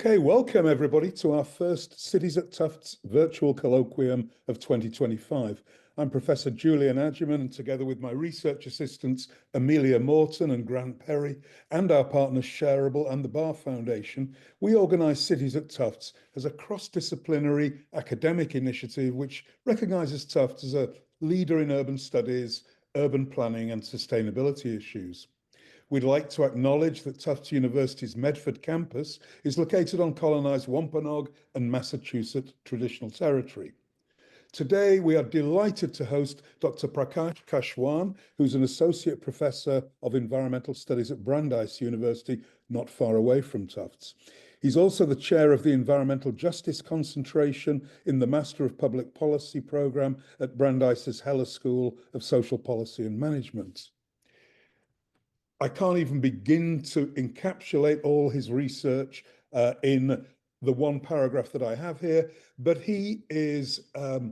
Okay, welcome everybody to our first Cities at Tufts virtual colloquium of 2025. I'm Professor Julian Adjeman, and together with my research assistants Amelia Morton and Grant Perry, and our partners Shareable and the Bar Foundation, we organise Cities at Tufts as a cross-disciplinary academic initiative which recognises Tufts as a leader in urban studies, urban planning and sustainability issues. We'd like to acknowledge that Tufts University's Medford campus is located on colonised Wampanoag and Massachusetts traditional territory. Today, we are delighted to host Dr. Prakash Kashwan, who's an Associate Professor of Environmental Studies at Brandeis University, not far away from Tufts. He's also the chair of the Environmental Justice Concentration in the Master of Public Policy programme at Brandeis's Heller School of Social Policy and Management. I can't even begin to encapsulate all his research in the one paragraph that I have here, but he is a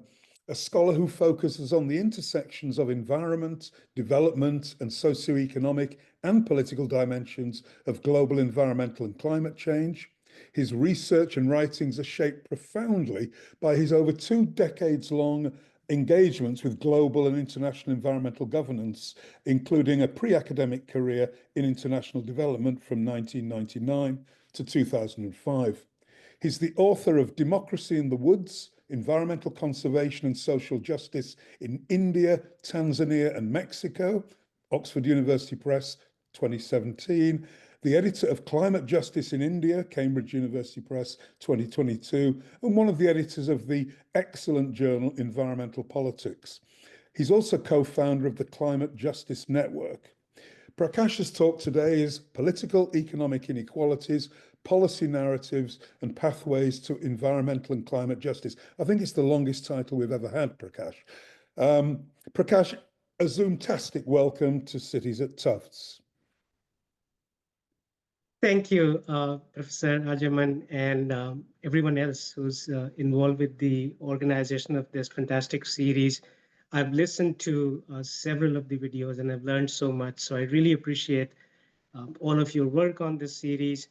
scholar who focuses on the intersections of environment, development, and socioeconomic and political dimensions of global environmental and climate change. His research and writings are shaped profoundly by his over 2 decades-long engagements with global and international environmental governance, including a pre-academic career in international development from 1999 to 2005. He's the author of Democracy in the Woods, Environmental Conservation and Social Justice in India, Tanzania and Mexico, Oxford University Press, 2017, the editor of Climate Justice in India, Cambridge University Press, 2022, and one of the editors of the excellent journal Environmental Politics. He's also co-founder of the Climate Justice Network. Prakash's talk today is Political Economic Inequalities, Policy Narratives and Pathways to Environmental and Climate Justice. I think it's the longest title we've ever had, Prakash. Prakash, a Zoom-tastic welcome to Cities at Tufts. Thank you, Professor Adjeman, and everyone else who's involved with the organization of this fantastic series. I've listened to several of the videos and I've learned so much. So I really appreciate all of your work on this series.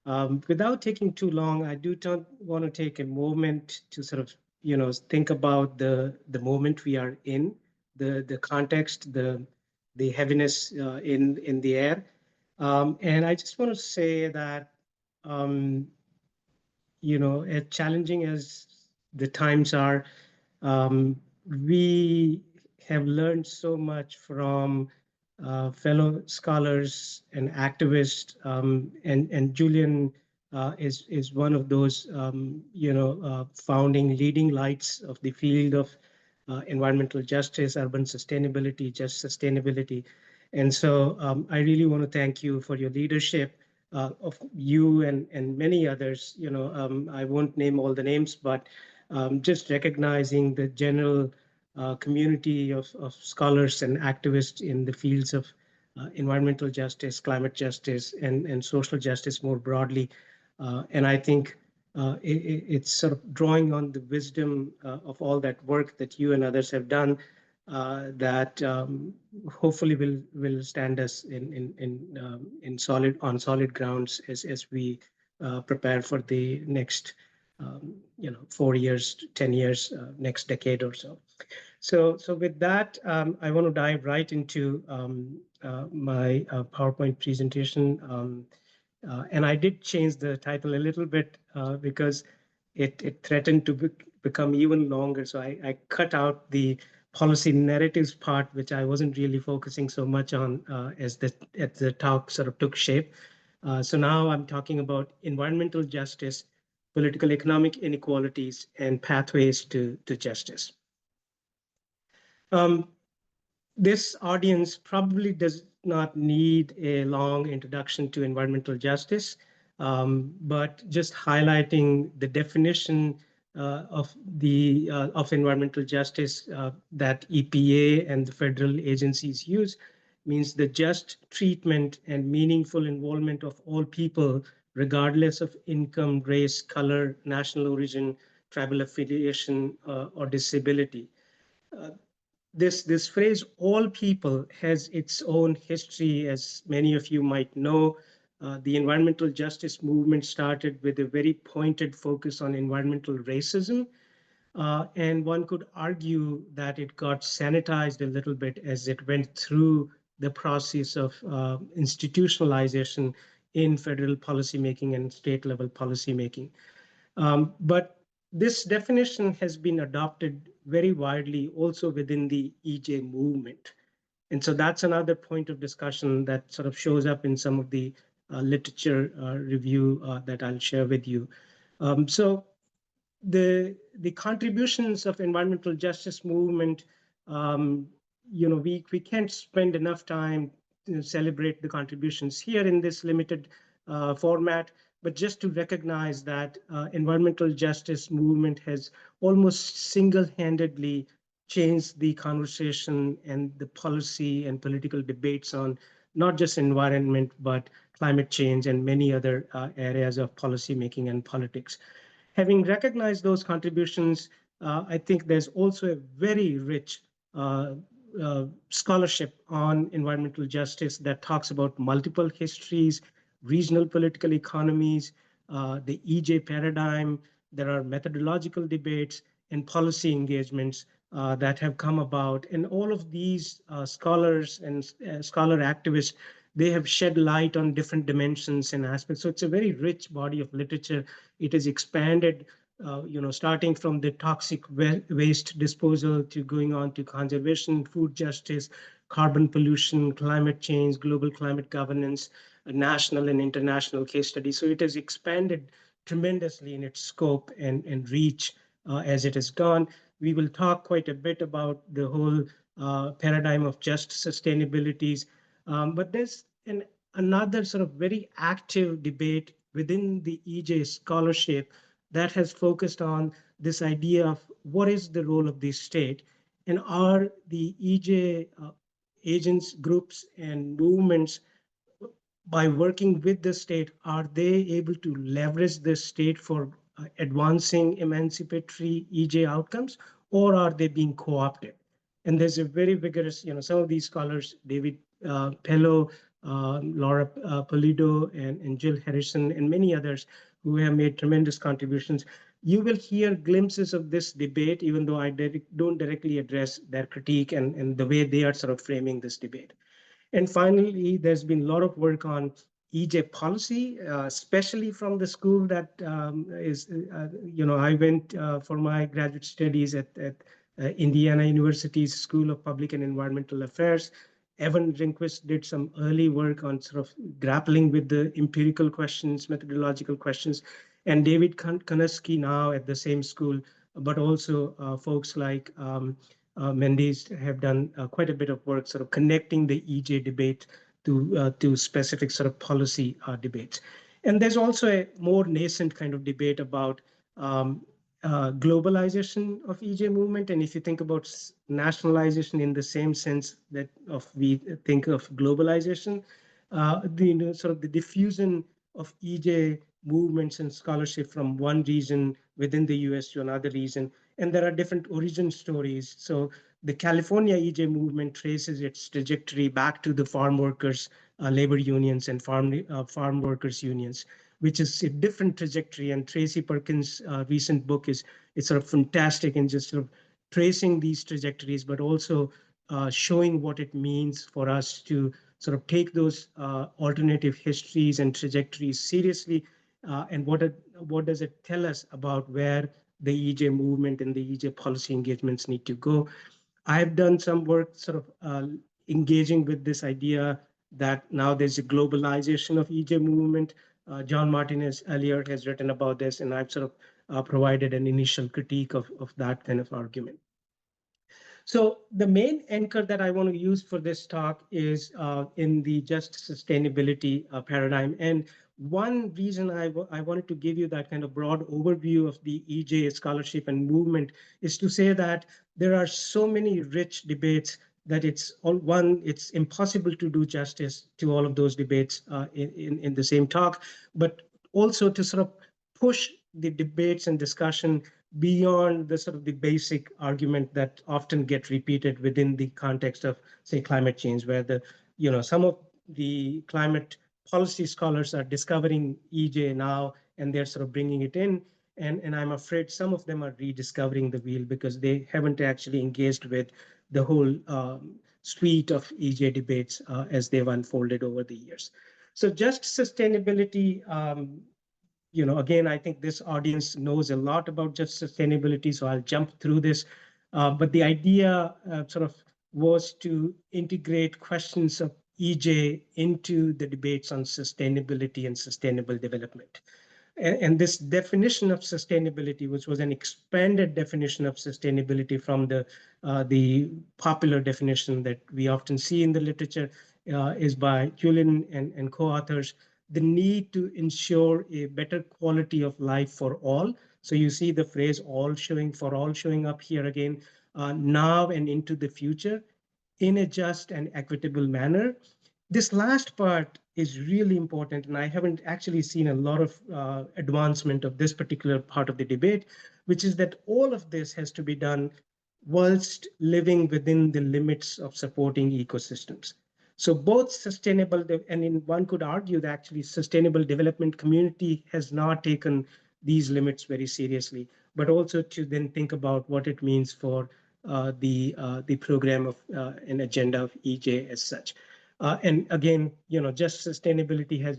Without taking too long, I do want to take a moment to sort of, think about the moment we are in, the context, the heaviness in the air. And I just want to say that, as challenging as the times are, we have learned so much from fellow scholars and activists, and Julian is one of those, founding leading lights of the field of environmental justice, urban sustainability, just sustainability. And so I really want to thank you for your leadership of you and many others. I won't name all the names, but just recognizing the general community of scholars and activists in the fields of environmental justice, climate justice, and social justice more broadly. And I think it's sort of drawing on the wisdom of all that work that you and others have done that hopefully will stand us on solid grounds as we prepare for the next 4 years, 10 years, next decade or so. So with that, I want to dive right into my PowerPoint presentation. And I did change the title a little bit because it threatened to become even longer. So I cut out the policy narratives part, which I wasn't really focusing so much on as the talk sort of took shape. So now I'm talking about environmental justice, political economic inequalities, and pathways to justice. This audience probably does not need a long introduction to environmental justice, but just highlighting the definition of environmental justice that EPA and the federal agencies use means the just treatment and meaningful involvement of all people, regardless of income, race, color, national origin, tribal affiliation, or disability. This phrase, all people, has its own history, as many of you might know. the environmental justice movement started with a very pointed focus on environmental racism. And one could argue that it got sanitized a little bit as it went through the process of institutionalization in federal policymaking and state level policymaking. But this definition has been adopted very widely also within the EJ movement. And so that's another point of discussion that sort of shows up in some of the literature review that I'll share with you. So the contributions of environmental justice movement, we can't spend enough time to celebrate the contributions here in this limited format, but just to recognize that environmental justice movement has almost single-handedly changed the conversation and the policy and political debates on not just environment, but climate change and many other areas of policy making and politics. Having recognized those contributions, I think there's also a very rich scholarship on environmental justice that talks about multiple histories, regional political economies, the EJ paradigm. There are methodological debates and policy engagements that have come about. And all of these scholars and scholar activists, they have shed light on different dimensions and aspects. So it's a very rich body of literature. It is expanded, starting from the toxic waste disposal to going on to conservation, food justice, carbon pollution, climate change, global climate governance, national and international case studies. So it has expanded tremendously in its scope and reach as it has gone. We will talk quite a bit about the whole paradigm of just sustainabilities. But there's another sort of very active debate within the EJ scholarship that has focused on this idea of what is the role of the state, and are the EJ agents, groups, and movements, by working with the state, are they able to leverage the state for advancing emancipatory EJ outcomes, or are they being co-opted? And there's a very vigorous, some of these scholars, David Pello, Laura Pulido, and Jill Harrison, and many others who have made tremendous contributions. You will hear glimpses of this debate, even though I don't directly address their critique and the way they are sort of framing this debate. And finally, there's been a lot of work on EJ policy, especially from the school that I went for my graduate studies at Indiana University's School of Public and Environmental Affairs. Evan Rehnquist did some early work on sort of grappling with the empirical questions, methodological questions, and David Konuski now at the same school, but also folks like Mendes have done quite a bit of work sort of connecting the EJ debate to specific sort of policy debates. And there's also a more nascent kind of debate about globalization of EJ movement. And if you think about nationalization in the same sense that we think of globalization, sort of the diffusion of EJ movements and scholarship from one region within the US to another region. And there are different origin stories. So the California EJ movement traces its trajectory back to the farm workers, labor unions, and farm workers unions, which is a different trajectory. And Tracy Perkins' recent book is sort of fantastic in just sort of tracing these trajectories, but also showing what it means for us to sort of take those alternative histories and trajectories seriously, and what does it tell us about where the EJ movement and the EJ policy engagements need to go. I've done some work sort of engaging with this idea that now there's a globalization of EJ movement. John Martinez earlier has written about this, and I've sort of provided an initial critique of that kind of argument. So the main anchor that I want to use for this talk is in the just sustainability paradigm. And one reason I wanted to give you that kind of broad overview of the EJ scholarship and movement is to say that there are so many rich debates that it's impossible to do justice to all of those debates in the same talk, but also to sort of push the debates and discussion beyond the sort of the basic argument that often get repeated within the context of, say, climate change, where some of the climate policy scholars are discovering EJ now, and they're sort of bringing it in. And I'm afraid some of them are rediscovering the wheel because they haven't actually engaged with the whole suite of EJ debates as they've unfolded over the years. So just sustainability, again, I think this audience knows a lot about just sustainability, so I'll jump through this. But the idea sort of was to integrate questions of EJ into the debates on sustainability and sustainable development. And this definition of sustainability, which was an expanded definition of sustainability from the popular definition that we often see in the literature, is by Julian and co-authors, the need to ensure a better quality of life for all. So you see the phrase all showing up here again, now and into the future in a just and equitable manner. This last part is really important, and I haven't actually seen a lot of advancement of this particular part of the debate, which is that all of this has to be done whilst living within the limits of supporting ecosystems. So both sustainable, and in one could argue that actually sustainable development community has not taken these limits very seriously, but also to then think about what it means for the program of an agenda of EJ as such. And again, just sustainability has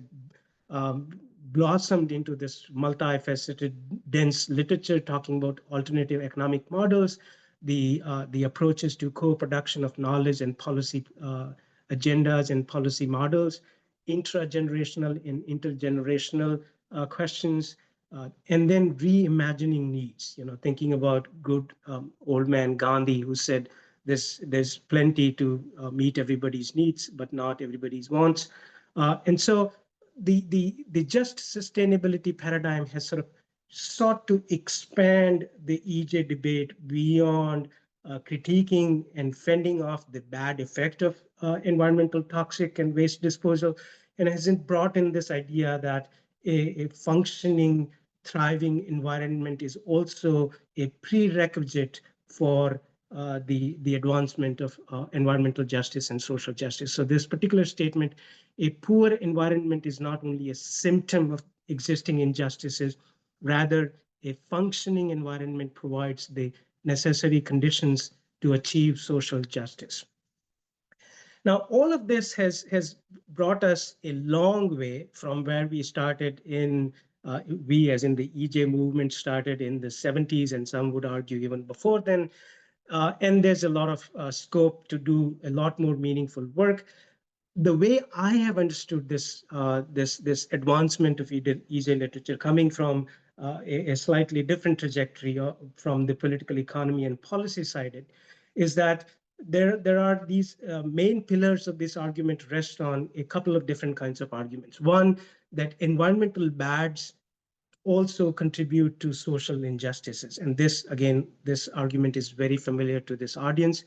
blossomed into this multifaceted, dense literature talking about alternative economic models, the approaches to co-production of knowledge and policy agendas and policy models, intra-generational and intergenerational questions, and then reimagining needs. Thinking about good old man Gandhi, who said, there's plenty to meet everybody's needs, but not everybody's wants. And so the just sustainability paradigm has sort of sought to expand the EJ debate beyond critiquing and fending off the bad effect of environmental toxic and waste disposal, and hasn't brought in this idea that a functioning, thriving environment is also a prerequisite for the advancement of environmental justice and social justice. So this particular statement, a poor environment is not only a symptom of existing injustices, rather a functioning environment provides the necessary conditions to achieve social justice. Now, all of this has brought us a long way from where we started we as in the EJ movement started in the 70s, and some would argue even before then. And there's a lot of scope to do a lot more meaningful work. The way I have understood this advancement of EJ literature coming from a slightly different trajectory from the political economy and policy side is that there are these main pillars of this argument rest on a couple of different kinds of arguments. One, that environmental bads also contribute to social injustices. And this, again, this argument is very familiar to this audience.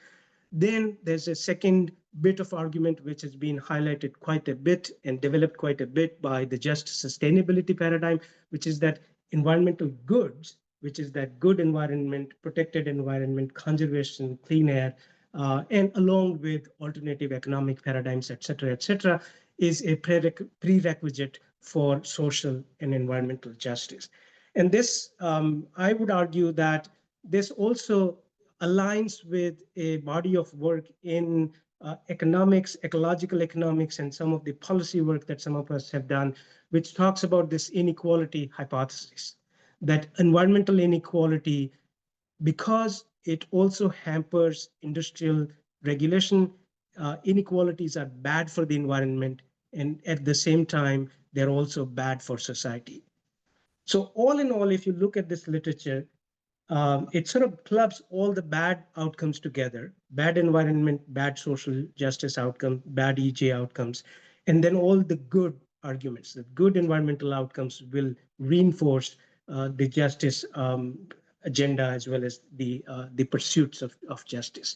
Then there's a second bit of argument which has been highlighted quite a bit and developed quite a bit by the just sustainability paradigm, which is that environmental goods, which is that good environment, protected environment, conservation, clean air, and along with alternative economic paradigms, et cetera, is a prerequisite for social and environmental justice. And this, I would argue that this also aligns with a body of work in economics, ecological economics, and some of the policy work that some of us have done, which talks about this inequality hypothesis, that environmental inequality, because it also hampers industrial regulation, inequalities are bad for the environment, and at the same time, they're also bad for society. So all in all, if you look at this literature, it sort of clubs all the bad outcomes together: bad environment, bad social justice outcome, bad EJ outcomes, and then all the good arguments. The good environmental outcomes will reinforce the justice agenda as well as the pursuits of justice.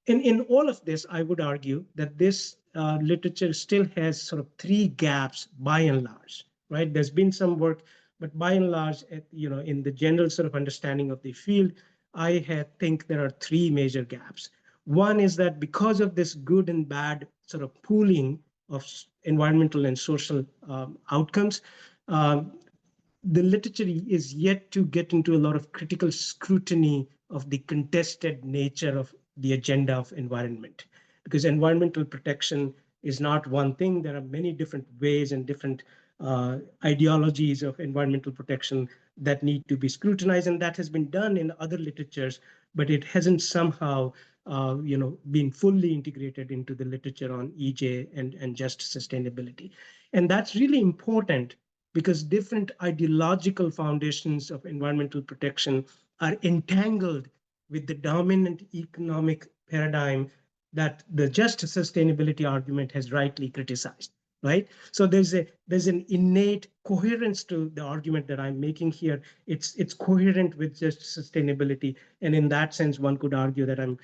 And in all of this, I would argue that this literature still has sort of three gaps by and large, right? There's been some work, but by and large, in the general sort of understanding of the field, I think there are three major gaps. One is that because of this good and bad sort of pooling of environmental and social outcomes, the literature is yet to get into a lot of critical scrutiny of the contested nature of the agenda of environment. Because environmental protection is not one thing. There are many different ways and different ideologies of environmental protection that need to be scrutinized, and that has been done in other literatures, but it hasn't somehow been fully integrated into the literature on EJ and just sustainability. And that's really important because different ideological foundations of environmental protection are entangled with the dominant economic paradigm that the just sustainability argument has rightly criticized, right? So there's an innate coherence to the argument that I'm making here. It's coherent with just sustainability, and in that sense, one could argue that I'm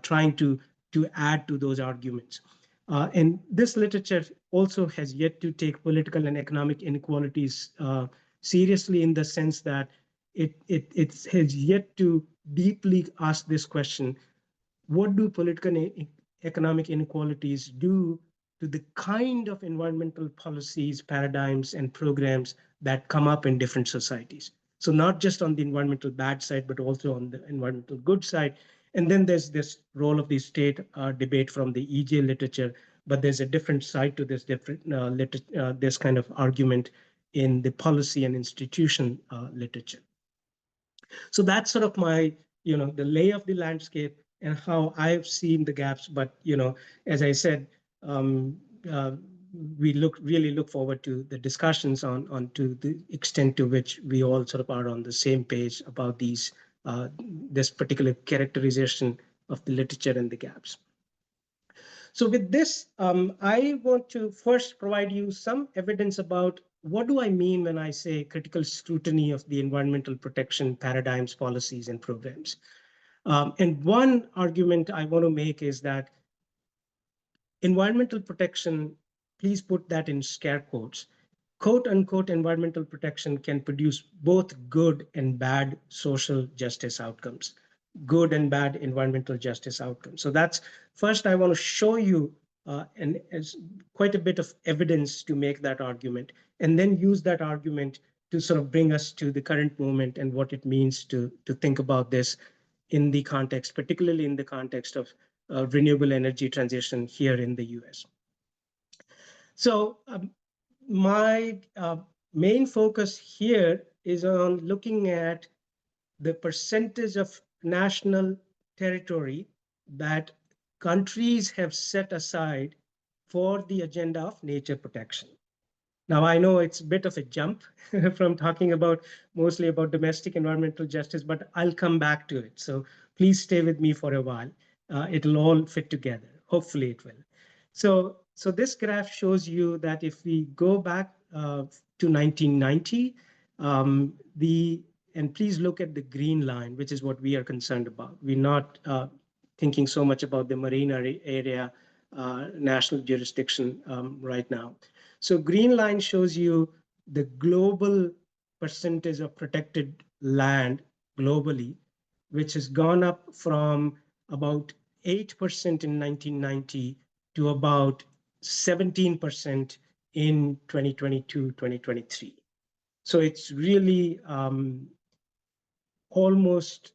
trying to add to those arguments. And this literature also has yet to take political and economic inequalities seriously, in the sense that it has yet to deeply ask this question: what do political and economic inequalities do to the kind of environmental policies, paradigms, and programs that come up in different societies? So not just on the environmental bad side, but also on the environmental good side. And then there's this role of the state debate from the EJ literature, but there's a different side to this this kind of argument in the policy and institution literature. So that's sort of my, the lay of the landscape and how I've seen the gaps. But, as I said, we really look forward to the discussions on to the extent to which we all sort of are on the same page about this particular characterization of the literature and the gaps. So with this, I want to first provide you some evidence about what do I mean when I say critical scrutiny of the environmental protection paradigms, policies, and programs. And one argument I want to make is that environmental protection, please put that in scare quotes, quote unquote, environmental protection can produce both good and bad social justice outcomes, good and bad environmental justice outcomes. So that's first, I want to show you and as quite a bit of evidence to make that argument, and then use that argument to sort of bring us to the current moment and what it means to think about this in the context, particularly in the context of renewable energy transition here in the US. So my main focus here is on looking at the percentage of national territory that countries have set aside for the agenda of nature protection. Now, I know it's a bit of a jump from talking about mostly about domestic environmental justice, but I'll come back to it. So please stay with me for a while. It'll all fit together. Hopefully it will. So this graph shows you that if we go back to 1990, and please look at the green line, which is what we are concerned about. We're not thinking so much about the marine area national jurisdiction right now. So green line shows you the global percentage of protected land globally, which has gone up from about 8% in 1990 to about 17% in 2022, 2023. So it's really almost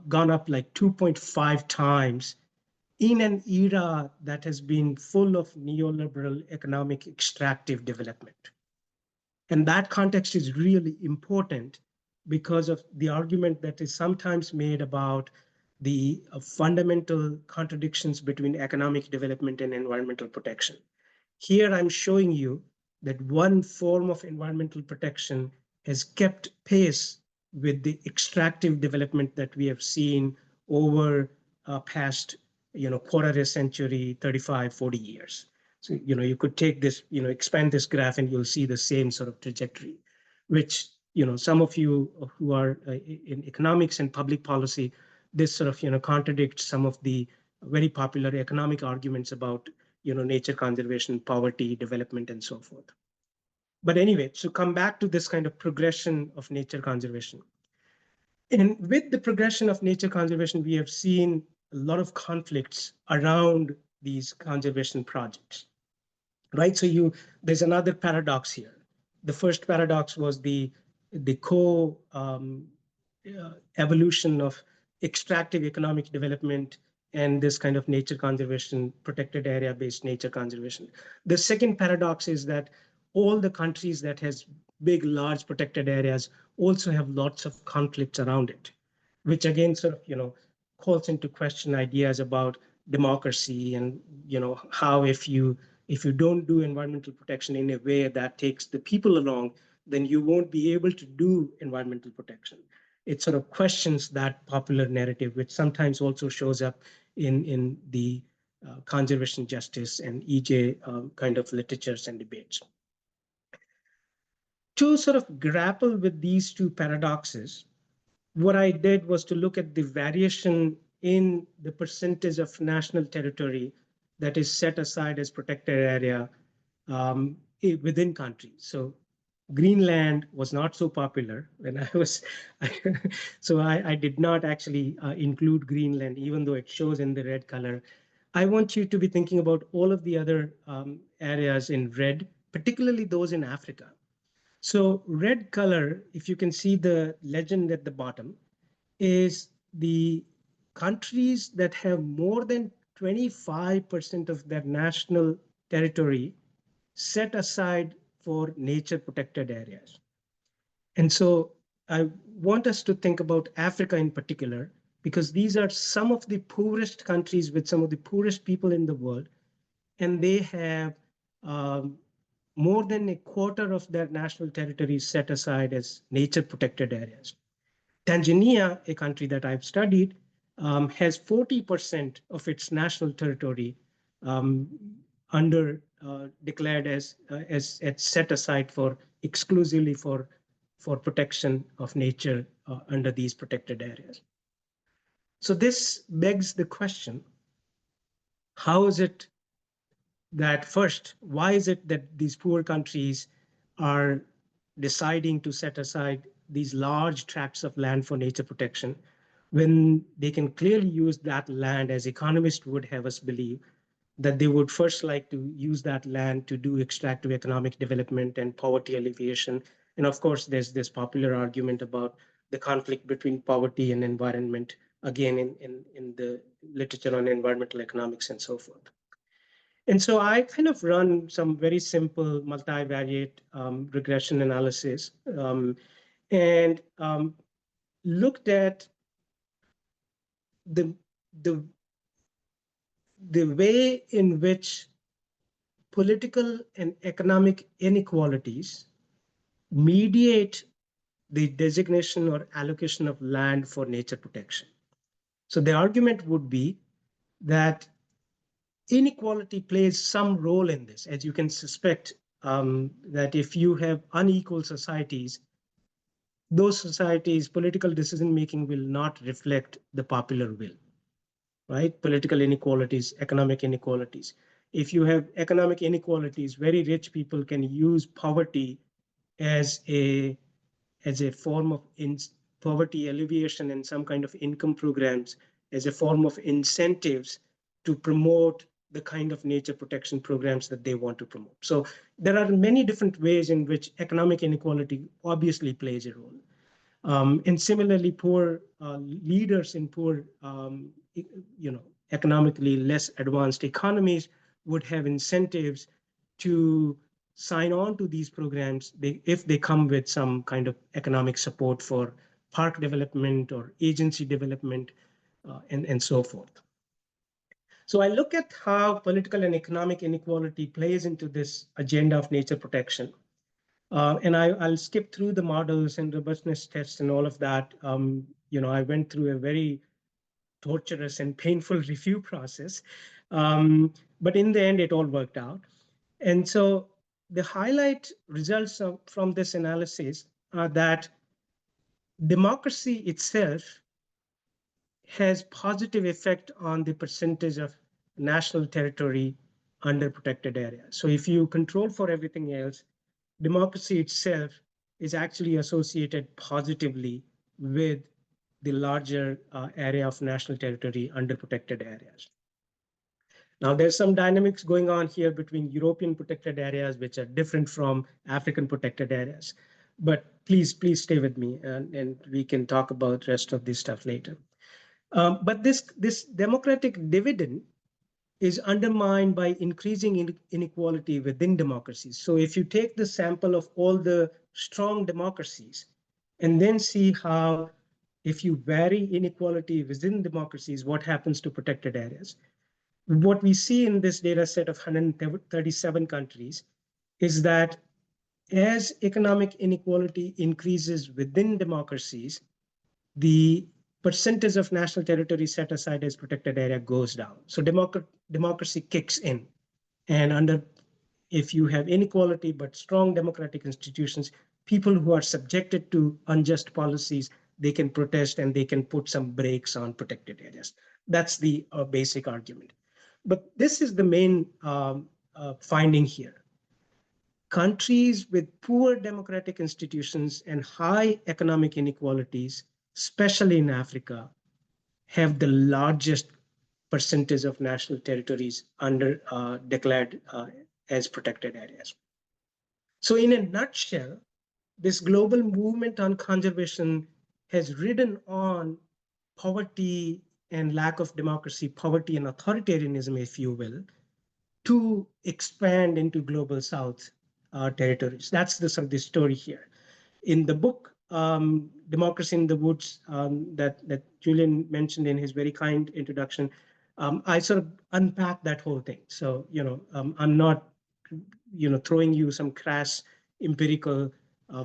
gone up like 2.5 times in an era that has been full of neoliberal economic extractive development. And that context is really important because of the argument that is sometimes made about the fundamental contradictions between economic development and environmental protection. Here I'm showing you that one form of environmental protection has kept pace with the extractive development that we have seen over past quarter a century, 35, 40 years. So, you could take this, expand this graph and you'll see the same sort of trajectory, which, some of you who are in economics and public policy, this sort of, contradicts some of the very popular economic arguments about, nature conservation, poverty, development, and so forth. But anyway, so come back to this kind of progression of nature conservation. And with the progression of nature conservation, we have seen a lot of conflicts around these conservation projects. right? So there's another paradox here. The first paradox was the co evolution of extractive economic development and this kind of nature conservation, protected area based nature conservation. The second paradox is that all the countries that has big, large protected areas also have lots of conflicts around it, which again sort of, calls into question ideas about democracy and, how if you don't do environmental protection in a way that takes the people along, then you won't be able to do environmental protection. It sort of questions that popular narrative, which sometimes also shows up in the conservation justice and EJ kind of literatures and debates. To sort of grapple with these two paradoxes, what I did was to look at the variation in the percentage of national territory that is set aside as protected area within countries. So Greenland was not so popular when I was, so I did not actually include Greenland, even though it shows in the red color. I want you to be thinking about all of the other areas in red, particularly those in Africa. So red color, if you can see the legend at the bottom, is the countries that have more than 25% of their national territory set aside for nature protected areas. And so I want us to think about Africa in particular, because these are some of the poorest countries with some of the poorest people in the world, and they have more than a quarter of their national territory set aside as nature protected areas. Tanzania, a country that I've studied, has 40% of its national territory declared as set aside for exclusively for protection of nature under these protected areas. So this begs the question: how is it that first, why is it that these poor countries are deciding to set aside these large tracts of land for nature protection when they can clearly use that land, as economists would have us believe, that they would first like to use that land to do extractive economic development and poverty alleviation? And of course, there's this popular argument about the conflict between poverty and environment, again, in the literature on environmental economics and so forth. And so I kind of run some very simple multivariate regression analysis and looked at the, the, the way in which political and economic inequalities mediate the designation or allocation of land for nature protection. So the argument would be that inequality plays some role in this, as you can suspect, that if you have unequal societies, those societies' political decision making will not reflect the popular will, right? Political inequalities, economic inequalities. If you have economic inequalities, very rich people can use poverty as a form of poverty alleviation and some kind of income programs as a form of incentives to promote the kind of nature protection programs that they want to promote. So there are many different ways in which economic inequality obviously plays a role. And similarly, poor leaders in poor, economically less advanced economies would have incentives to sign on to these programs if they come with some kind of economic support for park development or agency development and so forth. So I look at how political and economic inequality plays into this agenda of nature protection. And I'll skip through the models and robustness tests and all of that. I went through a very torturous and painful review process. But in the end, it all worked out. And so the highlight results from this analysis are that democracy itself has positive effect on the percentage of national territory under protected areas. So if you control for everything else, democracy itself is actually associated positively with the larger area of national territory under protected areas. Now, there's some dynamics going on here between European protected areas, which are different from African protected areas. But please stay with me, and we can talk about rest of this stuff later. But this democratic dividend is undermined by increasing inequality within democracies. So if you take the sample of all the strong democracies and then see how, if you vary inequality within democracies, what happens to protected areas? What we see in this data set of 137 countries is that as economic inequality increases within democracies, the percentage of national territory set aside as protected area goes down. So democracy kicks in. And if you have inequality but strong democratic institutions, people who are subjected to unjust policies, they can protest and they can put some brakes on protected areas. That's the basic argument. But this is the main finding here. Countries with poor democratic institutions and high economic inequalities, especially in Africa, have the largest percentage of national territories declared as protected areas. So in a nutshell, this global movement on conservation has ridden on poverty and lack of democracy, poverty and authoritarianism, if you will, to expand into global South territories. That's the story here. In the book, Democracy in the Woods, that Julian mentioned in his very kind introduction, I sort of unpack that whole thing. So, I'm not, throwing you some crass empirical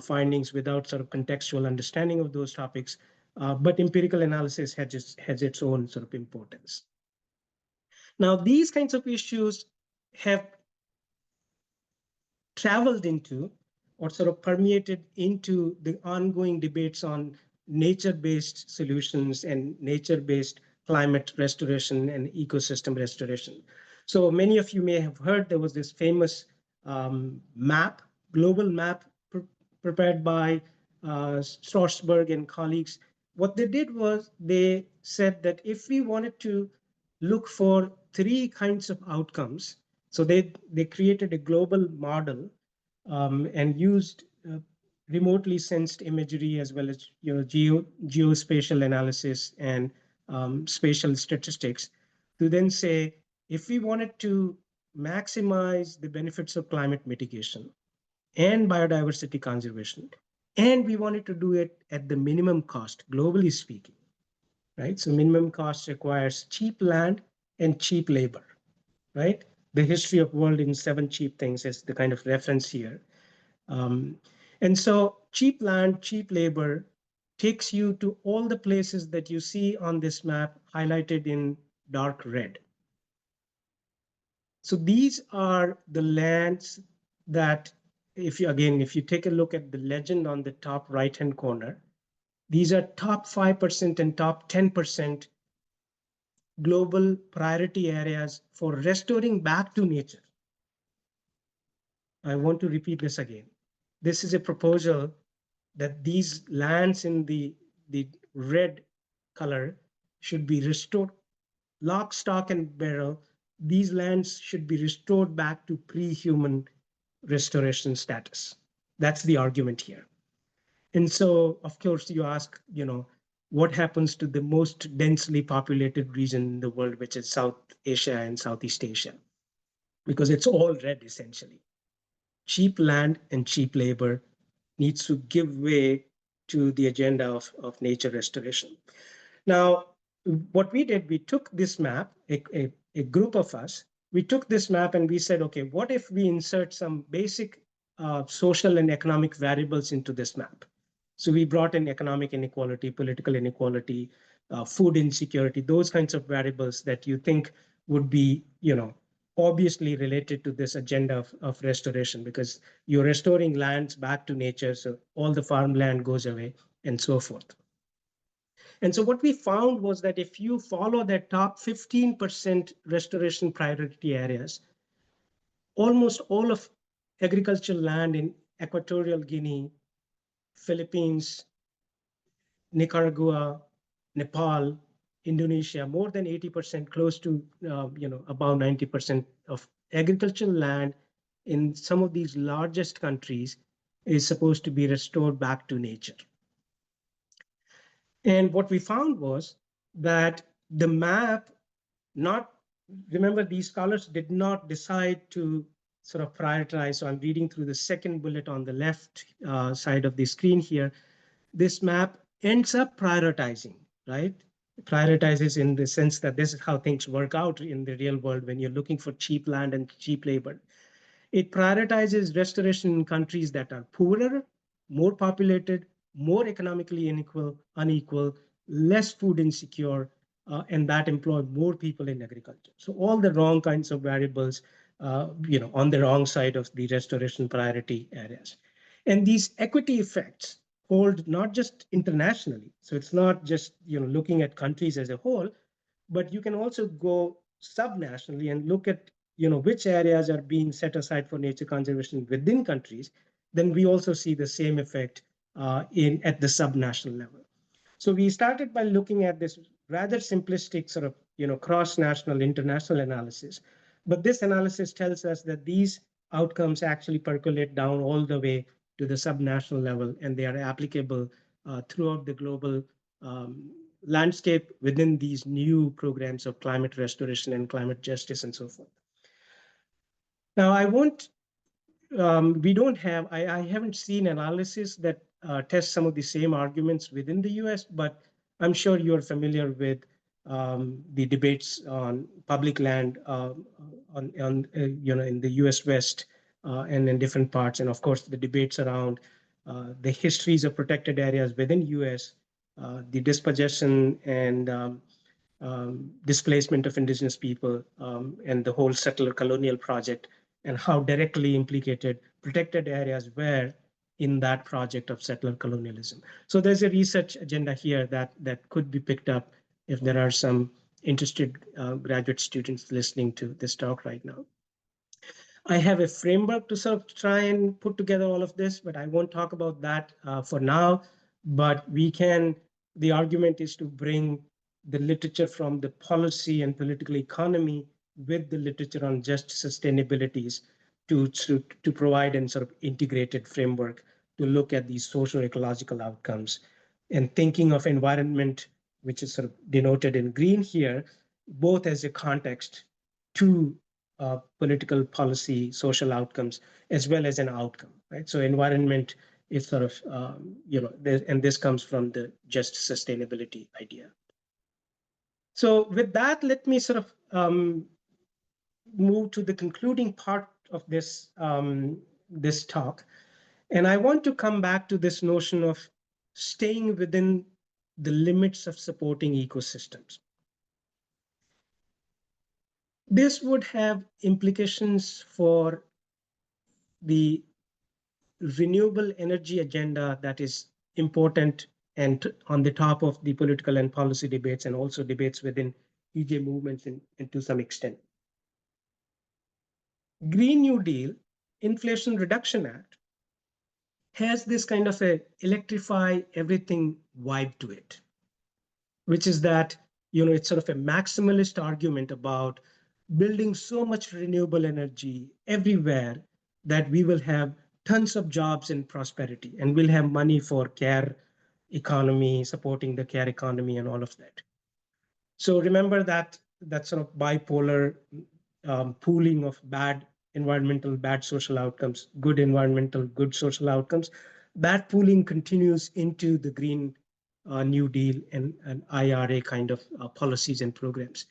findings without sort of contextual understanding of those topics, but empirical analysis has its own sort of importance. Now, these kinds of issues have traveled into or sort of permeated into the ongoing debates on nature-based solutions and nature-based climate restoration and ecosystem restoration. So many of you may have heard there was this famous global map prepared by Strasberg and colleagues. What they did was they said that if we wanted to look for three kinds of outcomes, so they created a global model and used remotely sensed imagery as well as geospatial analysis and spatial statistics to then say, if we wanted to maximize the benefits of climate mitigation and biodiversity conservation, and we wanted to do it at the minimum cost, globally speaking, right? So minimum cost requires cheap land and cheap labor, right? The history of world in 7 cheap things is the kind of reference here. And so cheap land, cheap labor takes you to all the places that you see on this map highlighted in dark red. So these are the lands that, if you take a look at the legend on the top right-hand corner, these are top 5% and top 10% global priority areas for restoring back to nature. I want to repeat this again. This is a proposal that these lands in the red color should be restored, lock, stock, and barrel. These lands should be restored back to pre-human restoration status. That's the argument here. And so, of course, you ask, what happens to the most densely populated region in the world, which is South Asia and Southeast Asia? Because it's all red, essentially. Cheap land and cheap labor needs to give way to the agenda of nature restoration. Now, what we did, we took this map, a group of us, we took this map and we said, okay, what if we insert some basic social and economic variables into this map? So we brought in economic inequality, political inequality, food insecurity, those kinds of variables that you think would be, obviously related to this agenda of restoration, because you're restoring lands back to nature, so all the farmland goes away and so forth. And so what we found was that if you follow the top 15% restoration priority areas, almost all of agricultural land in Equatorial Guinea, Philippines, Nicaragua, Nepal, Indonesia, more than 80%, close to about 90% of agricultural land in some of these largest countries is supposed to be restored back to nature. And what we found was that the map, remember, these scholars did not decide to sort of prioritize. So I'm reading through the second bullet on the left side of the screen here. This map ends up prioritizing, right? Prioritizes in the sense that this is how things work out in the real world when you're looking for cheap land and cheap labor. It prioritizes restoration in countries that are poorer, more populated, more economically unequal, less food insecure, and that employ more people in agriculture. So all the wrong kinds of variables, on the wrong side of the restoration priority areas. And these equity effects hold not just internationally. So it's not just looking at countries as a whole, but you can also go subnationally and look at which areas are being set aside for nature conservation within countries. Then we also see the same effect at the subnational level. So we started by looking at this rather simplistic sort of cross-national, international analysis. But this analysis tells us that these outcomes actually percolate down all the way to the subnational level, and they are applicable throughout the global landscape within these new programs of climate restoration and climate justice and so forth. Now, I haven't seen analysis that test some of the same arguments within the US, but I'm sure you're familiar with the debates on public land in the US West and in different parts. And of course, the debates around the histories of protected areas within US, the dispossession and displacement of indigenous people, and the whole settler colonial project, and how directly implicated protected areas were in that project of settler colonialism. So there's a research agenda here that could be picked up if there are some interested graduate students listening to this talk right now. I have a framework to sort of try and put together all of this, but I won't talk about that for now. But the argument is to bring the literature from the policy and political economy with the literature on just sustainabilities to provide a sort of integrated framework to look at these social ecological outcomes. And thinking of environment, which is sort of denoted in green here, both as a context to political policy, social outcomes, as well as an outcome, right? So environment is sort of, and this comes from the just sustainability idea. So with that, let me sort of move to the concluding part of this, this talk. And I want to come back to this notion of staying within the limits of supporting ecosystems. This would have implications for the renewable energy agenda that is important and on the top of the political and policy debates, and also debates within EJ movements and to some extent. Green New Deal, Inflation Reduction Act, has this kind of a electrify everything vibe to it, which is that, it's sort of a maximalist argument about building so much renewable energy everywhere that we will have tons of jobs and prosperity, and we'll have money for care economy, supporting the care economy and all of that. So remember that sort of bipolar pooling of bad environmental, bad social outcomes, good environmental, good social outcomes. That pooling continues into the Green New Deal and IRA kind of policies and programs.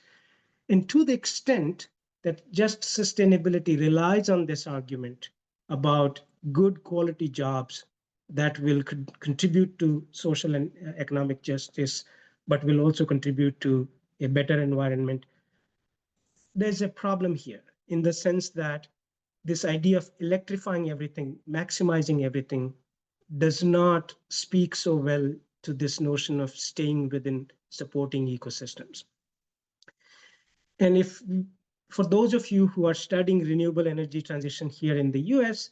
And to the extent that just sustainability relies on this argument about good quality jobs that will contribute to social and economic justice, but will also contribute to a better environment, there's a problem here in the sense that this idea of electrifying everything, maximizing everything, does not speak so well to this notion of staying within supporting ecosystems. And if, for those of you who are studying renewable energy transition here in the US,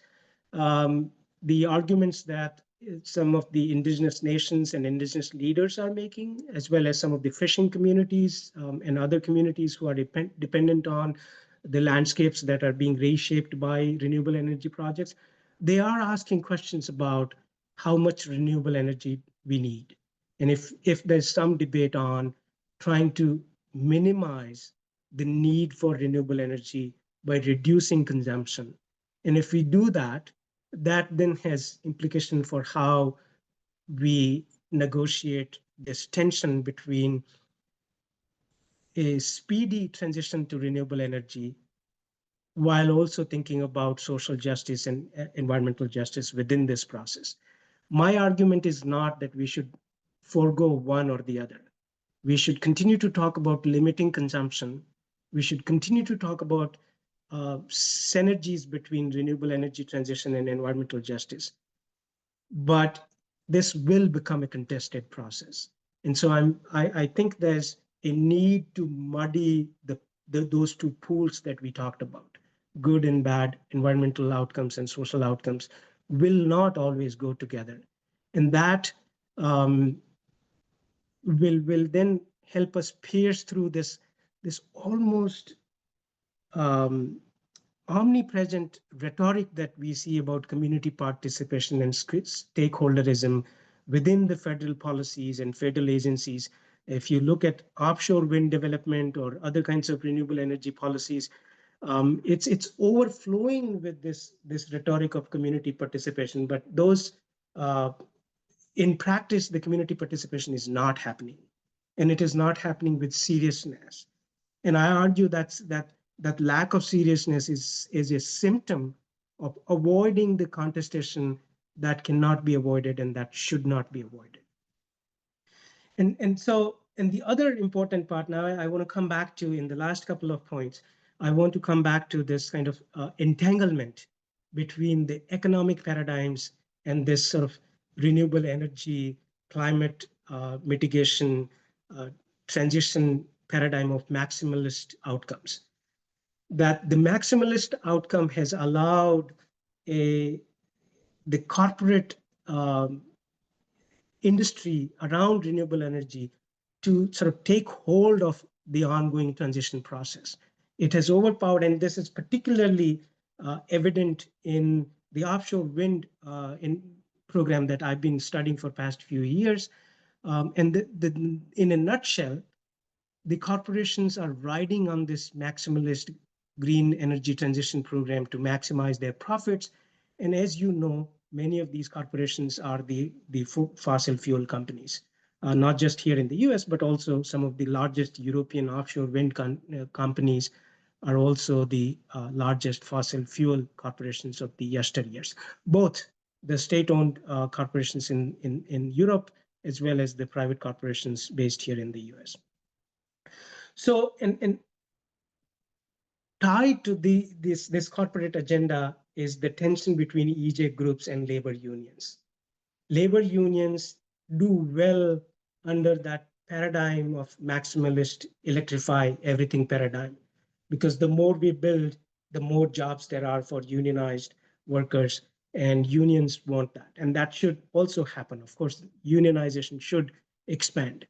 the arguments that some of the indigenous nations and indigenous leaders are making, as well as some of the fishing communities and other communities who are dependent on the landscapes that are being reshaped by renewable energy projects. They are asking questions about how much renewable energy we need. And if there's some debate on trying to minimize the need for renewable energy by reducing consumption. And if we do that, that then has implication for how we negotiate this tension between a speedy transition to renewable energy while also thinking about social justice and environmental justice within this process. My argument is not that we should forego one or the other. We should continue to talk about limiting consumption. We should continue to talk about synergies between renewable energy transition and environmental justice. But this will become a contested process. And so I think there's a need to muddy those two pools that we talked about. Good and bad environmental outcomes and social outcomes will not always go together. And that will then help us pierce through this almost omnipresent rhetoric that we see about community participation and stakeholderism within the federal policies and federal agencies. If you look at offshore wind development or other kinds of renewable energy policies, it's overflowing with this rhetoric of community participation. But those in practice, the community participation is not happening, and it is not happening with seriousness. And I argue that lack of seriousness is a symptom of avoiding the contestation that cannot be avoided and that should not be avoided. And the other important part now I want to come back to in the last couple of points, I want to come back to this kind of entanglement between the economic paradigms and this sort of renewable energy, climate mitigation, transition paradigm of maximalist outcomes. That the maximalist outcome has allowed the corporate industry around renewable energy to sort of take hold of the ongoing transition process. It has overpowered, and this is particularly evident in the offshore wind program that I've been studying for past few years. And in a nutshell, the corporations are riding on this maximalist green energy transition program to maximize their profits. And as you know, many of these corporations are the fossil fuel companies, not just here in the US, but also some of the largest European offshore wind companies are also the largest fossil fuel corporations of the yesteryears. Both the state-owned corporations in Europe, as well as the private corporations based here in the US. So, and tied to this corporate agenda is the tension between EJ groups and labor unions. Labor unions do well under that paradigm of maximalist electrify everything paradigm, because the more we build, the more jobs there are for unionized workers, and unions want that. And that should also happen. Of course, unionization should expand,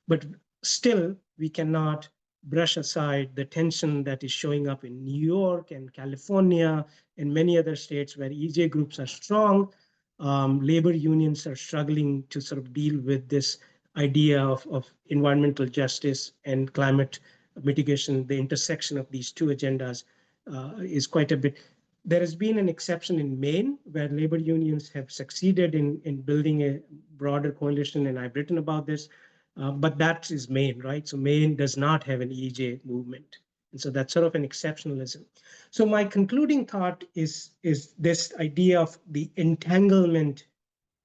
but still we cannot brush aside the tension that is showing up in New York and California and many other states where EJ groups are strong. Labor unions are struggling to sort of deal with this idea of environmental justice and climate mitigation. The intersection of these two agendas is quite a bit. There has been an exception in Maine where labor unions have succeeded in building a broader coalition, and I've written about this. But that is Maine, right? So Maine does not have an EJ movement. And so that's sort of an exceptionalism. So my concluding thought is this idea of the entanglement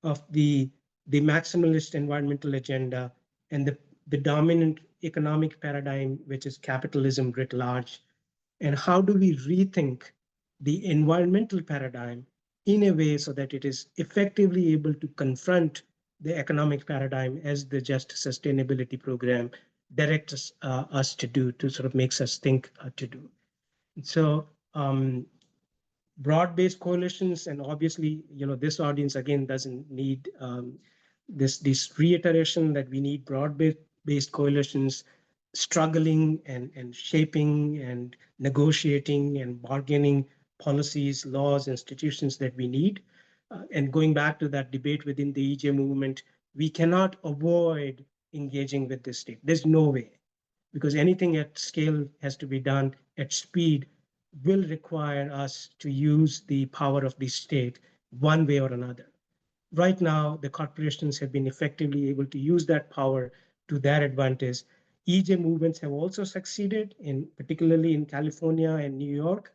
of the maximalist environmental agenda and the dominant economic paradigm, which is capitalism writ large. And how do we rethink the environmental paradigm in a way so that it is effectively able to confront the economic paradigm as the just sustainability program directs us to do, to sort of makes us think to do. So broad-based coalitions, and obviously, this audience again doesn't need this reiteration that we need broad-based coalitions struggling and shaping and negotiating and bargaining policies, laws, institutions that we need. And going back to that debate within the EJ movement, we cannot avoid engaging with the state. There's no way, because anything at scale has to be done at speed will require us to use the power of the state one way or another. Right now, the corporations have been effectively able to use that power to their advantage. EJ movements have also succeeded, particularly in California and New York.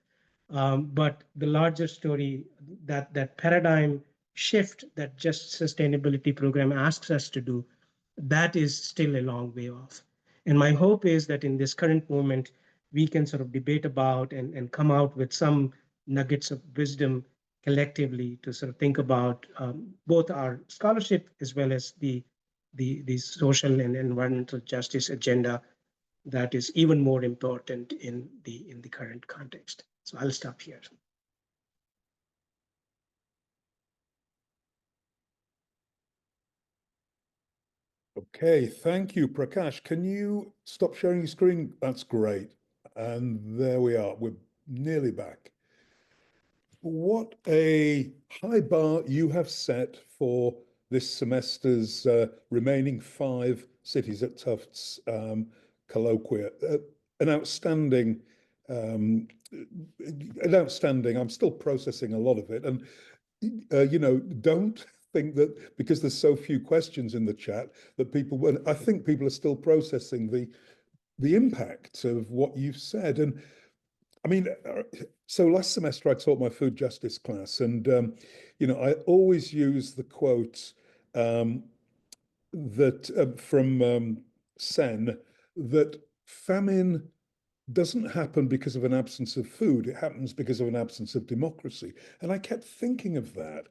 But the larger story, that paradigm shift that Just Sustainability program asks us to do, that is still a long way off. And my hope is that in this current moment, we can sort of debate about and come out with some nuggets of wisdom collectively to sort of think about both our scholarship as well as the social and environmental justice agenda that is even more important in the current context. So I'll stop here. Okay, thank you, Prakash. Can you stop sharing your screen? That's great. And there we are. We're nearly back. What a high bar you have set for this semester's remaining 5 Cities at Tufts colloquia. An outstanding, I'm still processing a lot of it. And, don't think that because there's so few questions in the chat that I think people are still processing the impact of what you've said. And I mean, so last semester I taught my food justice class, and I always use the quote that from Sen, that famine doesn't happen because of an absence of food; it happens because of an absence of democracy. And I kept thinking of that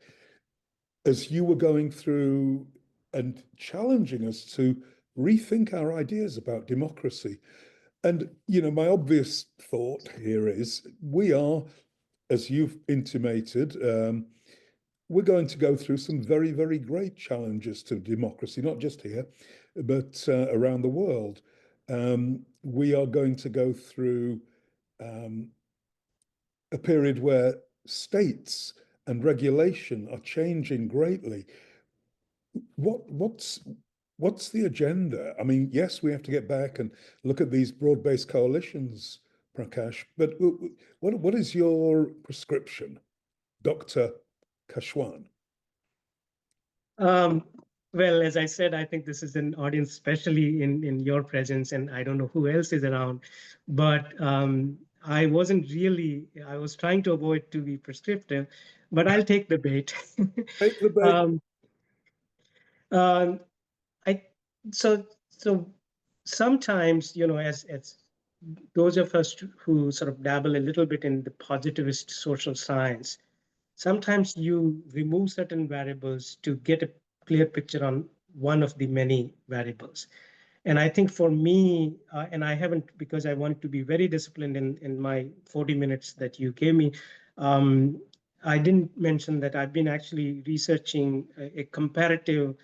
as you were going through and challenging us to rethink our ideas about democracy. And, my obvious thought here is we are, as you've intimated, we're going to go through some very, very great challenges to democracy, not just here, but around the world. We are going to go through a period where states and regulation are changing greatly. What's the agenda? I mean, yes, we have to get back and look at these broad-based coalitions, Prakash, but what is your prescription, Dr. Kashwan? Well, as I said, I think this is an audience, especially in your presence, and I don't know who else is around, but I was trying to avoid to be prescriptive, but I'll take the bait. Take the bait. So sometimes, as those of us who sort of dabble a little bit in the positivist social science, sometimes you remove certain variables to get a clear picture on one of the many variables. And I think for me, and I haven't, because I wanted to be very disciplined in my 40 minutes that you gave me, I didn't mention that I've been actually researching a comparative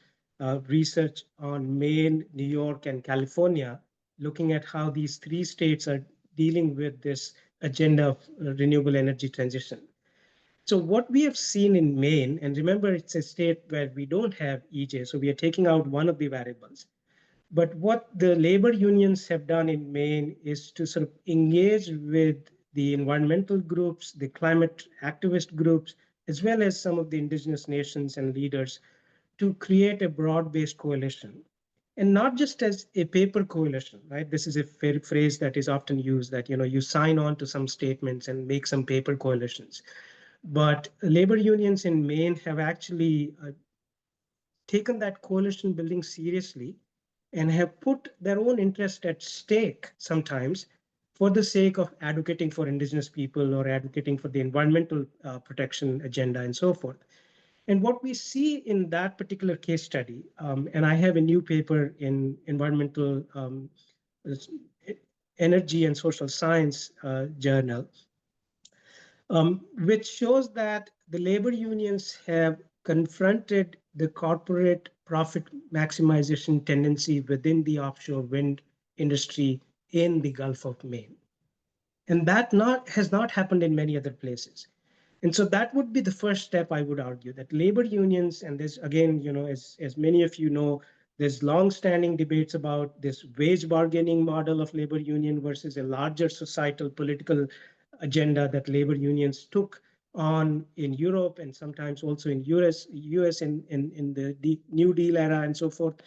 research on Maine, New York, and California, looking at how these 3 states are dealing with this agenda of renewable energy transition. So what we have seen in Maine, and remember, it's a state where we don't have EJ, so we are taking out one of the variables. But what the labor unions have done in Maine is to sort of engage with the environmental groups, the climate activist groups, as well as some of the indigenous nations and leaders to create a broad-based coalition. And not just as a paper coalition, right? This is a phrase that is often used, that you sign on to some statements and make some paper coalitions. But labor unions in Maine have actually taken that coalition building seriously and have put their own interest at stake sometimes for the sake of advocating for indigenous people or advocating for the environmental protection agenda and so forth. And what we see in that particular case study, and I have a new paper in environmental energy and social science journal, which shows that the labor unions have confronted the corporate profit maximization tendency within the offshore wind industry in the Gulf of Maine. And that has not happened in many other places. And so that would be the first step, I would argue, that labor unions, and there's again, as many of you know, there's long-standing debates about this wage bargaining model of labor union versus a larger societal political agenda that labor unions took on in Europe and sometimes also in US in the New Deal era and so forth.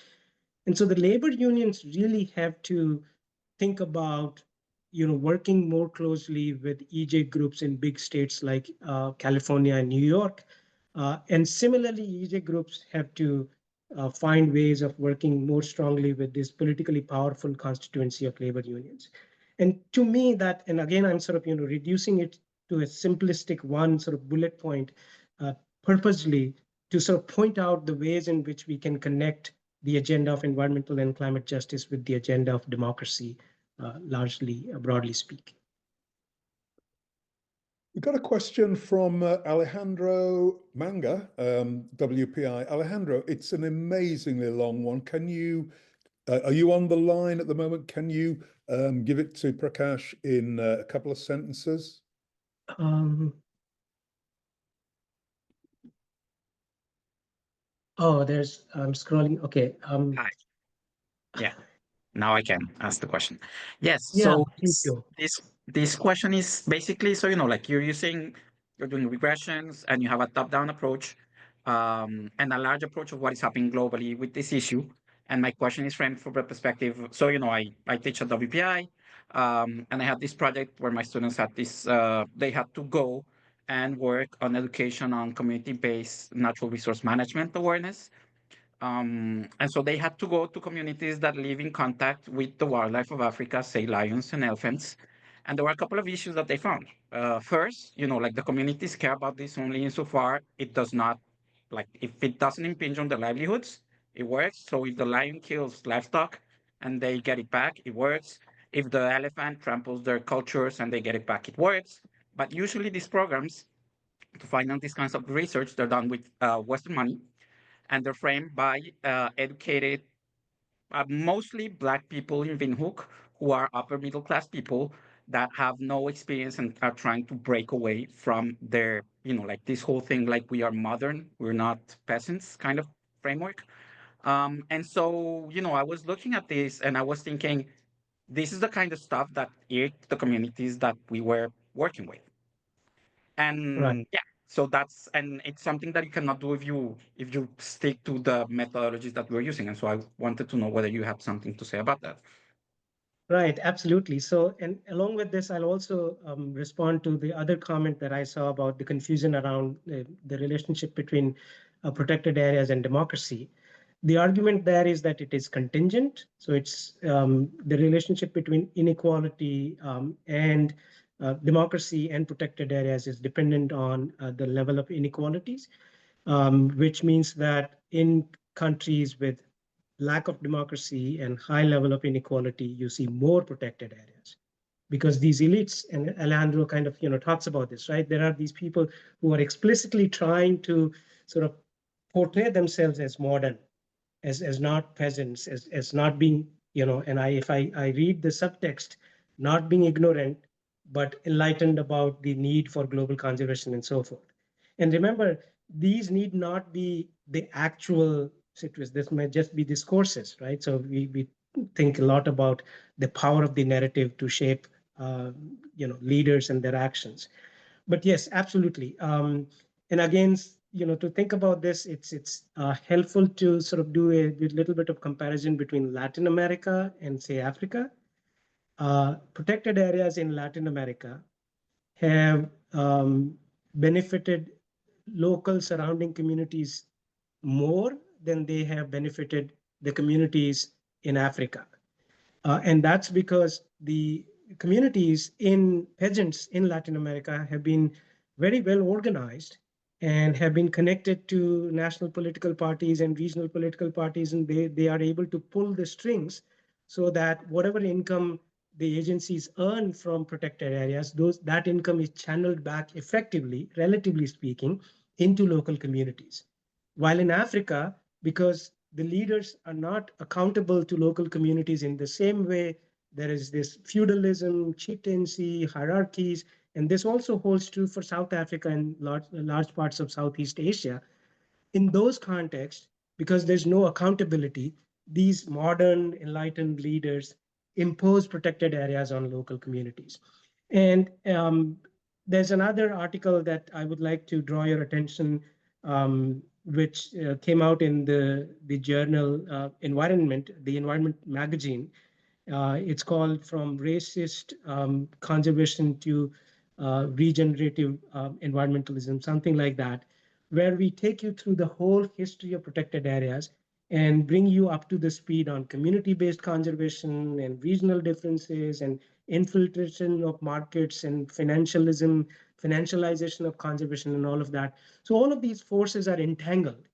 And so the labor unions really have to think about working more closely with EJ groups in big states like California and New York. And similarly, EJ groups have to find ways of working more strongly with this politically powerful constituency of labor unions. And to me, that, and again, I'm sort of reducing it to a simplistic one sort of bullet point, purposely to sort of point out the ways in which we can connect the agenda of environmental and climate justice with the agenda of democracy, largely, broadly speaking. We got a question from Alejandro Manga, WPI. Alejandro, it's an amazingly long one. Can you, are you on the line at the moment? Can you give it to Prakash in a couple of sentences? Oh, there's, I'm scrolling. Okay. Hi. Yeah, now I can ask the question. Yes, Yeah, so thank you. this question is basically, so like you're doing regressions and you have a top-down approach and a large approach of what is happening globally with this issue. And my question is framed from the perspective, so I teach at WPI, and I had this project where my students had this, they had to go and work on education on community-based natural resource management awareness. And so they had to go to communities that live in contact with the wildlife of Africa, say lions and elephants. And there were a couple of issues that they found. First, like the communities care about this only insofar it does not, like if it doesn't impinge on their livelihoods, it works. So if the lion kills livestock and they get it back, it works. If the elephant tramples their cultures and they get it back, it works. But usually these programs to finance these kinds of research, they're done with Western money, and they're framed by educated, mostly Black people in Windhoek who are upper middle class people that have no experience and are trying to break away from their, like this whole thing, like we are modern, we're not peasants kind of framework. And so, I was looking at this and I was thinking, this is the kind of stuff that irked the communities that we were working with. Right. And yeah, so and it's something that you cannot do if you stick to the methodologies that we're using. And so I wanted to know whether you have something to say about that. Right, absolutely. So, and along with this, I'll also respond to the other comment that I saw about the confusion around the relationship between protected areas and democracy. The argument there is that it is contingent. So it's the relationship between inequality and democracy and protected areas is dependent on the level of inequalities, which means that in countries with lack of democracy and high level of inequality, you see more protected areas because these elites, and Alejandro kind of talks about this, right? There are these people who are explicitly trying to sort of portray themselves as modern, as not peasants, as not being, and if I read the subtext, not being ignorant, but enlightened about the need for global conservation and so forth. And remember, these need not be the actual situations. This might just be discourses, right? So we think a lot about the power of the narrative to shape, leaders and their actions. But yes, absolutely. And again, to think about this, it's helpful to sort of do a little bit of comparison between Latin America and say Africa. Protected areas in Latin America have benefited local surrounding communities more than they have benefited the communities in Africa. And that's because the communities in peasants in Latin America have been very well organized and have been connected to national political parties and regional political parties, and they are able to pull the strings so that whatever income the agencies earn from protected areas, that income is channeled back effectively, relatively speaking, into local communities. While in Africa, because the leaders are not accountable to local communities in the same way, there is this feudalism, chieftaincy, hierarchies, and this also holds true for South Africa and large parts of Southeast Asia. In those contexts, because there's no accountability, these modern enlightened leaders impose protected areas on local communities. And there's another article that I would like to draw your attention, which came out in the journal Environment, the Environment magazine. It's called From Racist Conservation to Regenerative Environmentalism, something like that, where we take you through the whole history of protected areas and bring you up to the speed on community-based conservation and regional differences and infiltration of markets and financialization of conservation and all of that. So all of these forces are entangled.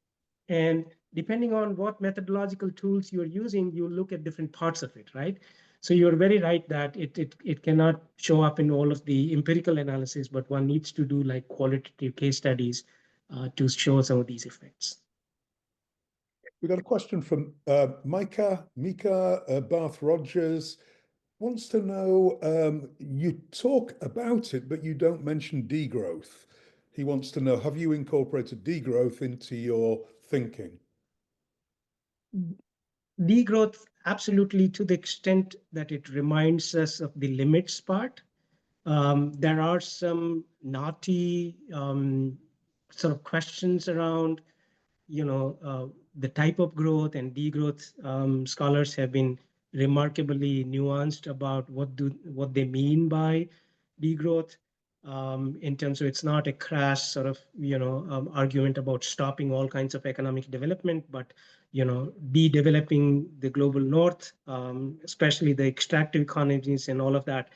And depending on what methodological tools you're using, you look at different parts of it, right? So you're very right that it cannot show up in all of the empirical analysis, but one needs to do like qualitative case studies to show some of these effects. We got a question from Mika Bath Rogers wants to know, you talk about it, but you don't mention degrowth. He wants to know, have you incorporated degrowth into your thinking? Degrowth, absolutely, to the extent that it reminds us of the limits part. There are some knotty sort of questions around, the type of growth and degrowth. Scholars have been remarkably nuanced about what they mean by degrowth. In terms of, it's not a crass sort of argument about stopping all kinds of economic development, but de-developing the global north, especially the extractive economies and all of that.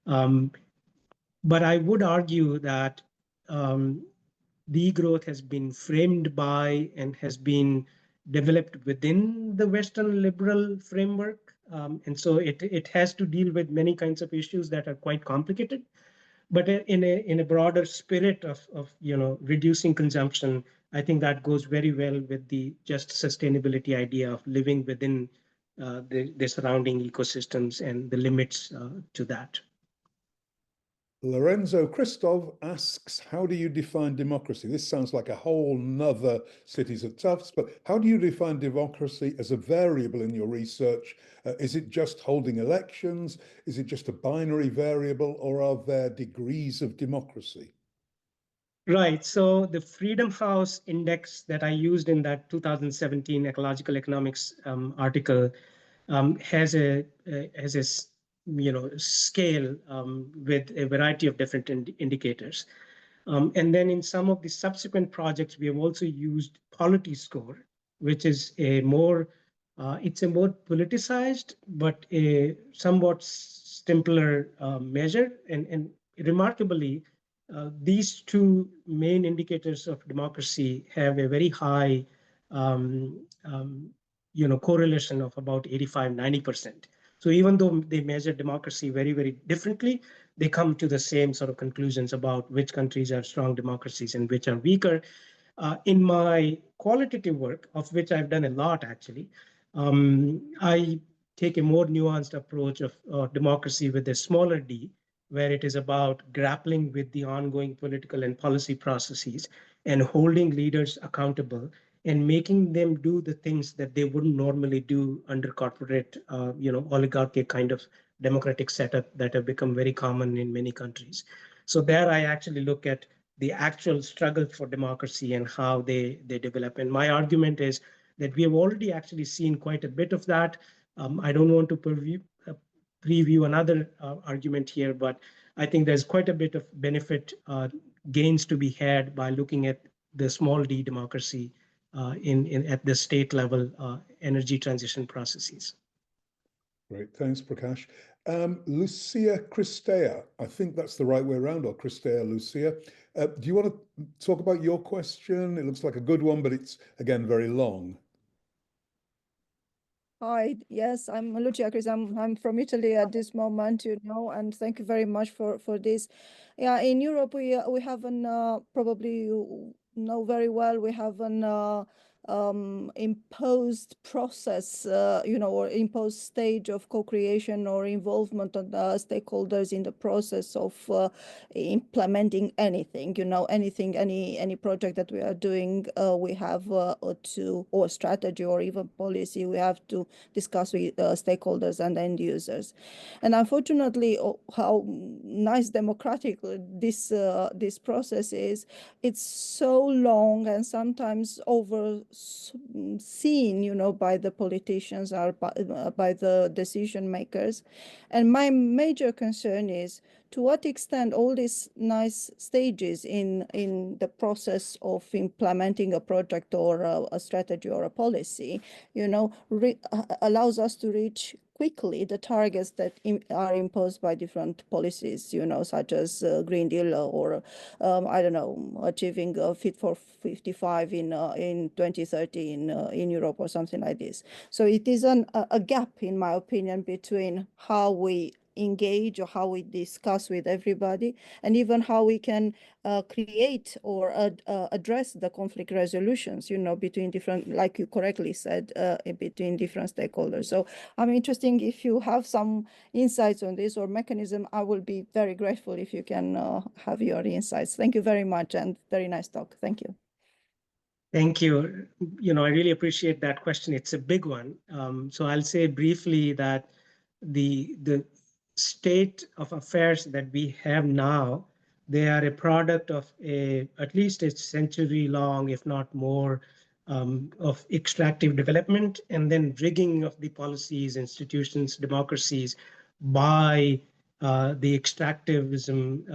But I would argue that degrowth has been framed by and has been developed within the Western liberal framework. And so it has to deal with many kinds of issues that are quite complicated. But in a broader spirit of reducing consumption, I think that goes very well with the just sustainability idea of living within the surrounding ecosystems and the limits to that. Lorenzo Christov asks, how do you define democracy? This sounds like a whole nother Cities at Tufts, but how do you define democracy as a variable in your research? Is it just holding elections? Is it just a binary variable, or are there degrees of democracy? Right. So the Freedom House index that I used in that 2017 ecological economics article has a scale with a variety of different indicators. And then in some of the subsequent projects, we have also used Polity Score, which is it's a more politicized, but a somewhat simpler measure. And remarkably, these two main indicators of democracy have a very high correlation of about 85–90%. So even though they measure democracy very, very differently, they come to the same sort of conclusions about which countries are strong democracies and which are weaker. In my qualitative work, of which I've done a lot actually, I take a more nuanced approach of democracy with a smaller d, where it is about grappling with the ongoing political and policy processes and holding leaders accountable and making them do the things that they wouldn't normally do under corporate, oligarchic kind of democratic setup that have become very common in many countries. So there I actually look at the actual struggle for democracy and how they develop. And my argument is that we have already actually seen quite a bit of that. I don't want to preview another argument here, but I think there's quite a bit of benefit gains to be had by looking at the small d democracy at the state level energy transition processes. Great, thanks, Prakash. Lucia Christea, I think that's the right way around, or Christea Lucia. Do you want to talk about your question? It looks like a good one, but it's, again, very long. Hi, yes, I'm Lucia Chris. I'm from Italy at this moment, and thank you very much for this. Yeah, in Europe we have an probably you know very well, we have an imposed process, or imposed stage of co-creation or involvement of the stakeholders in the process of implementing anything, any project that we are doing, we have or strategy or even policy, we have to discuss with stakeholders and end users. And unfortunately, how nice democratic this process is, it's so long and sometimes overseen, by the politicians or by the decision makers. And my major concern is to what extent all these nice stages in the process of implementing a project or a strategy or a policy, allows us to reach quickly the targets that are imposed by different policies, such as Green Deal or, I don't know, achieving Fit for 55 in 2030 in Europe or something like this. So it is a gap, in my opinion, between how we engage or how we discuss with everybody, and even how we can create or address the conflict resolutions, between different, like you correctly said, between different stakeholders. So I'm interested if you have some insights on this or mechanism. I will be very grateful if you can have your insights. Thank you very much, and very nice talk. Thank you. Thank you. I really appreciate that question. It's a big one. So I'll say briefly that the state of affairs that we have now, they are a product of at least a century-long, if not more, of extractive development and then rigging of the policies, institutions, democracies by the extractivism,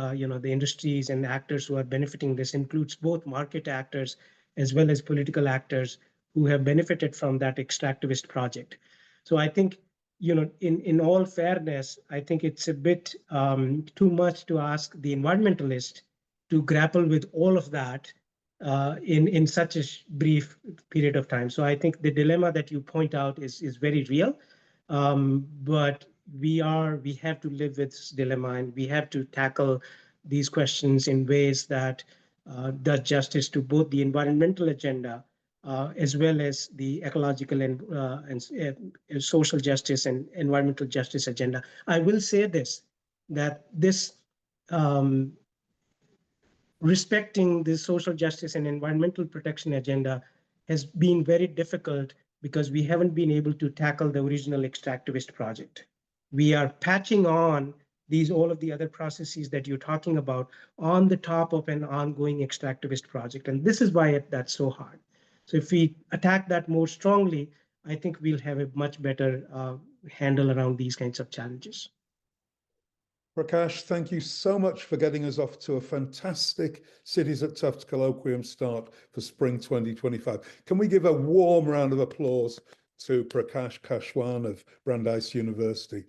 the industries and actors who are benefiting. This includes both market actors as well as political actors who have benefited from that extractivist project. So I think, in all fairness, I think it's a bit too much to ask the environmentalist to grapple with all of that in such a brief period of time. So I think the dilemma that you point out is very real, but we have to live with this dilemma, and we have to tackle these questions in ways that does justice to both the environmental agenda as well as the ecological and social justice and environmental justice agenda. I will say this, that this respecting the social justice and environmental protection agenda has been very difficult because we haven't been able to tackle the original extractivist project. We are patching on all of the other processes that you're talking about on the top of an ongoing extractivist project. And this is why that's so hard. So if we attack that more strongly, I think we'll have a much better handle around these kinds of challenges. Prakash, thank you so much for getting us off to a fantastic Cities at Tufts colloquium start for spring 2025. Can we give a warm round of applause to Prakash Kashwan of Brandeis University?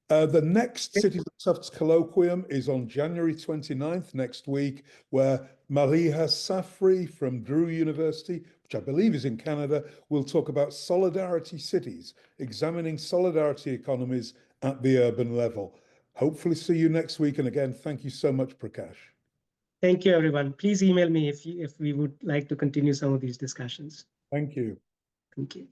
The next Cities at Tufts colloquium is on January 29th, next week, where Mariha Safri from Drew University, which I believe is in Canada, will talk about solidarity cities, examining solidarity economies at the urban level. Hopefully see you next week. And again, thank you so much, Prakash. Thank you, everyone. Please email me if we would like to continue some of these discussions. Thank you. Thank you.